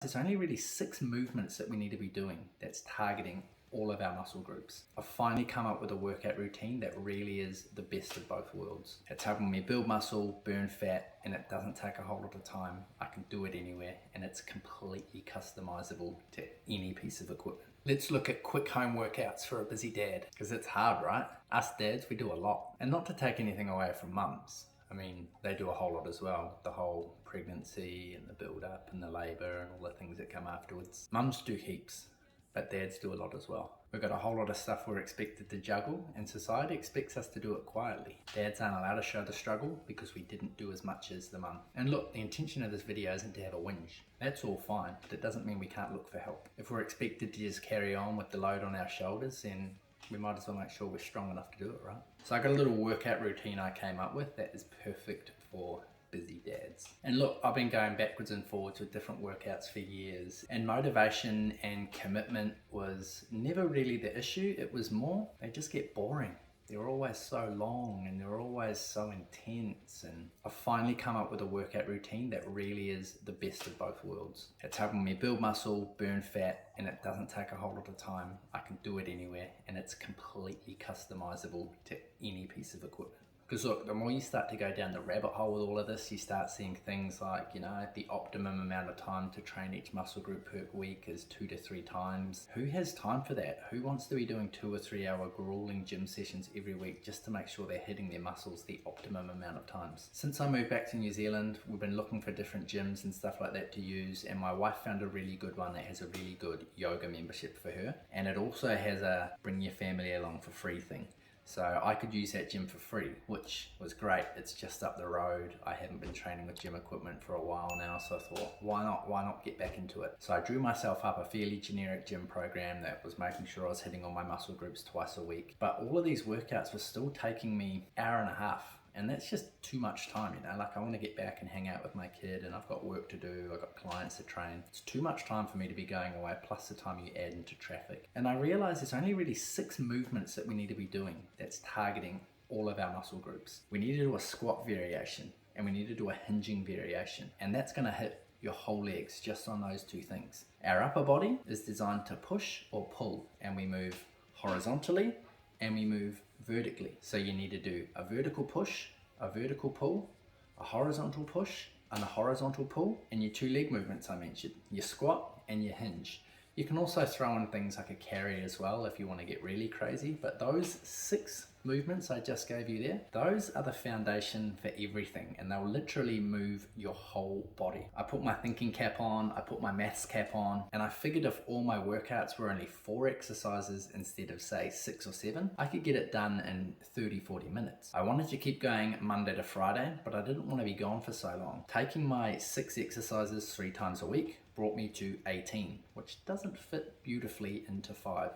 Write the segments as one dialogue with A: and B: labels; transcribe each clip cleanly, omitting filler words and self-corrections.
A: There's only really 6 movements that we need to be doing that's targeting all of our muscle groups. I've finally come up with a workout routine that really is the best of both worlds. It's helping me build muscle, burn fat, and it doesn't take a whole lot of time. I can do it anywhere, and it's completely customizable to any piece of equipment. Let's look at quick home workouts for a busy dad, because it's hard, right? Us dads, we do a lot. And not to take anything away from mums. I mean, they do a whole lot as well. The whole pregnancy and the build up and the labor and all the things that come afterwards. Mums do heaps, but dads do a lot as well. We've got a whole lot of stuff we're expected to juggle, and society expects us to do it quietly. Dads aren't allowed to show the struggle because we didn't do as much as the mum. And look, the intention of this video isn't to have a whinge. That's all fine, but it doesn't mean we can't look for help. If we're expected to just carry on with the load on our shoulders, then we might as well make sure we're strong enough to do it, right? So I got a little workout routine I came up with that is perfect for busy dads. And look, I've been going backwards and forwards with different workouts for years, and motivation and commitment was never really the issue. It was more, they just get boring. They're always so long and they're always so intense, and I've finally come up with a workout routine that really is the best of both worlds. It's helping me build muscle, burn fat, and it doesn't take a whole lot of time. I can do it anywhere, and it's completely customizable to any piece of equipment. Because look, the more you start to go down the rabbit hole with all of this, you start seeing things like, the optimum amount of time to train each muscle group per week is 2 to 3 times. Who has time for that? Who wants to be doing 2 or 3 hour grueling gym sessions every week just to make sure they're hitting their muscles the optimum amount of times? Since I moved back to New Zealand, we've been looking for different gyms and stuff like that to use, and my wife found a really good one that has a really good yoga membership for her, and it also has a bring your family along for free thing. So I could use that gym for free, which was great. It's just up the road. I haven't been training with gym equipment for a while now, so I thought, why not get back into it? So I drew myself up a fairly generic gym program that was making sure I was hitting all my muscle groups twice a week. But all of these workouts were still taking me an hour and a half. And that's just too much time, like I want to get back and hang out with my kid, and I've got work to do, I've got clients to train. It's too much time for me to be going away, plus the time you add into traffic. And I realized there's only really 6 movements that we need to be doing that's targeting all of our muscle groups. We need to do a squat variation, and we need to do a hinging variation. And that's going to hit your whole legs just on those 2 things. Our upper body is designed to push or pull, and we move horizontally and we move vertically. So you need to do a vertical push, a vertical pull, a horizontal push, and a horizontal pull, and your 2 leg movements I mentioned, your squat and your hinge. You can also throw in things like a carry as well if you want to get really crazy, but those 6 movements I just gave you there, those are the foundation for everything, and they'll literally move your whole body. I put my thinking cap on, I put my maths cap on, and I figured if all my workouts were only 4 exercises instead of say 6 or 7, I could get it done in 30-40 minutes. I wanted to keep going Monday to Friday, but I didn't want to be gone for so long. Taking my 6 exercises 3 times a week brought me to 18, which doesn't fit beautifully into 5.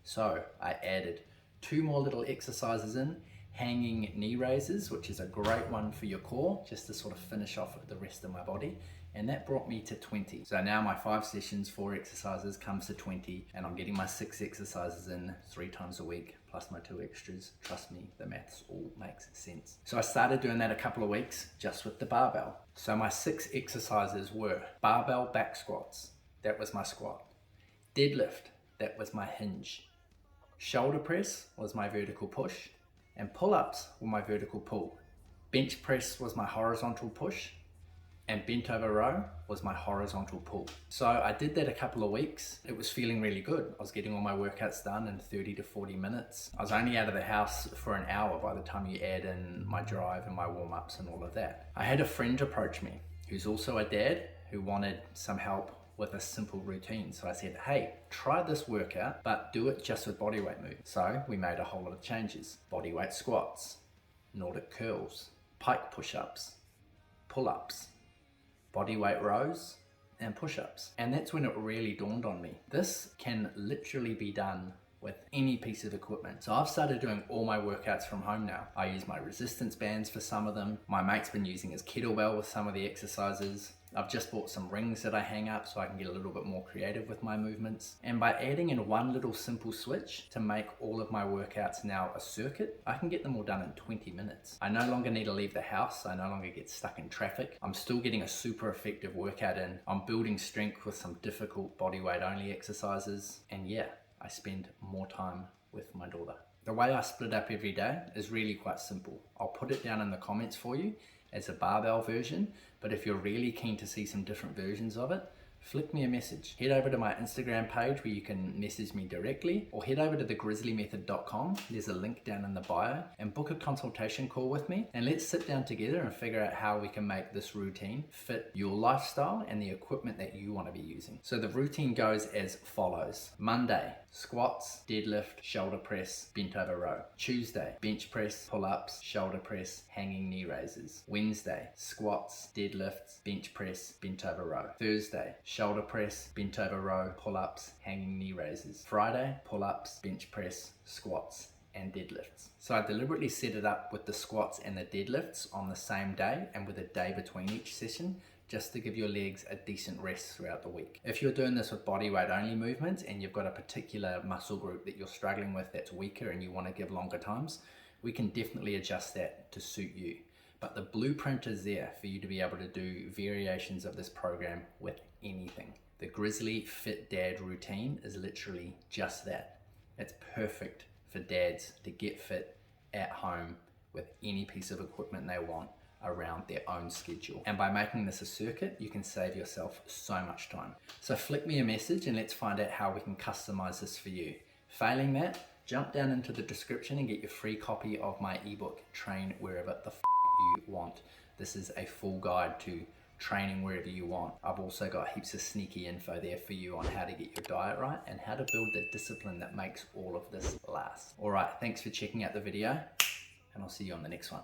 A: So I added 2 more little exercises in, hanging knee raises, which is a great one for your core, just to sort of finish off the rest of my body. And that brought me to 20. So now my 5 sessions, 4 exercises comes to 20, and I'm getting my 6 exercises in 3 times a week, plus my 2 extras. Trust me, the maths all makes sense. So I started doing that a couple of weeks just with the barbell. So my 6 exercises were barbell back squats, that was my squat. Deadlift, that was my hinge. Shoulder press was my vertical push, and pull-ups were my vertical pull. Bench press was my horizontal push, and bent over row was my horizontal pull. So I did that a couple of weeks. It was feeling really good. I was getting all my workouts done in 30 to 40 minutes. I was only out of the house for an hour by the time you add in my drive and my warm-ups and all of that. I had a friend approach me who's also a dad who wanted some help with a simple routine. So I said, hey, try this workout, but do it just with bodyweight movements. So we made a whole lot of changes. Bodyweight squats, Nordic curls, Pike Push Ups, pull-ups, bodyweight rows, and push-ups. And that's when it really dawned on me. This can literally be done with any piece of equipment. So I've started doing all my workouts from home now. I use my resistance bands for some of them. My mate's been using his kettlebell with some of the exercises. I've just bought some rings that I hang up so I can get a little bit more creative with my movements. And by adding in one little simple switch to make all of my workouts now a circuit, I can get them all done in 20 minutes. I no longer need to leave the house. I no longer get stuck in traffic. I'm still getting a super effective workout in. I'm building strength with some difficult bodyweight only exercises. And yeah, I spend more time with my daughter. The way I split up every day is really quite simple. I'll put it down in the comments for you as a barbell version, but if you're really keen to see some different versions of it, flick me a message. Head over to my Instagram page where you can message me directly, or head over to thegrizzlymethod.com. There's a link down in the bio, and book a consultation call with me, and let's sit down together and figure out how we can make this routine fit your lifestyle and the equipment that you want to be using. So the routine goes as follows. Monday, squats, deadlift, shoulder press, bent over row. Tuesday, bench press, pull-ups, shoulder press, hanging knee raises. Wednesday, squats, deadlifts, bench press, bent over row. Thursday, shoulder press, bent over row, pull-ups, hanging knee raises. Friday, pull-ups, bench press, squats, and deadlifts. So I deliberately set it up with the squats and the deadlifts on the same day and with a day between each session, just to give your legs a decent rest throughout the week. If you're doing this with bodyweight only movements and you've got a particular muscle group that you're struggling with that's weaker and you want to give longer times, we can definitely adjust that to suit you. But the blueprint is there for you to be able to do variations of this program with anything. The Grizzly Fit Dad routine is literally just that. It's perfect for dads to get fit at home with any piece of equipment they want around their own schedule. And by making this a circuit, you can save yourself so much time. So flick me a message and let's find out how we can customize this for you. Failing that, jump down into the description and get your free copy of my ebook, Train Wherever the you want. This is a full guide to training wherever you want. I've also got heaps of sneaky info there for you on how to get your diet right and how to build the discipline that makes all of this last. All right, thanks for checking out the video, and I'll see you on the next one.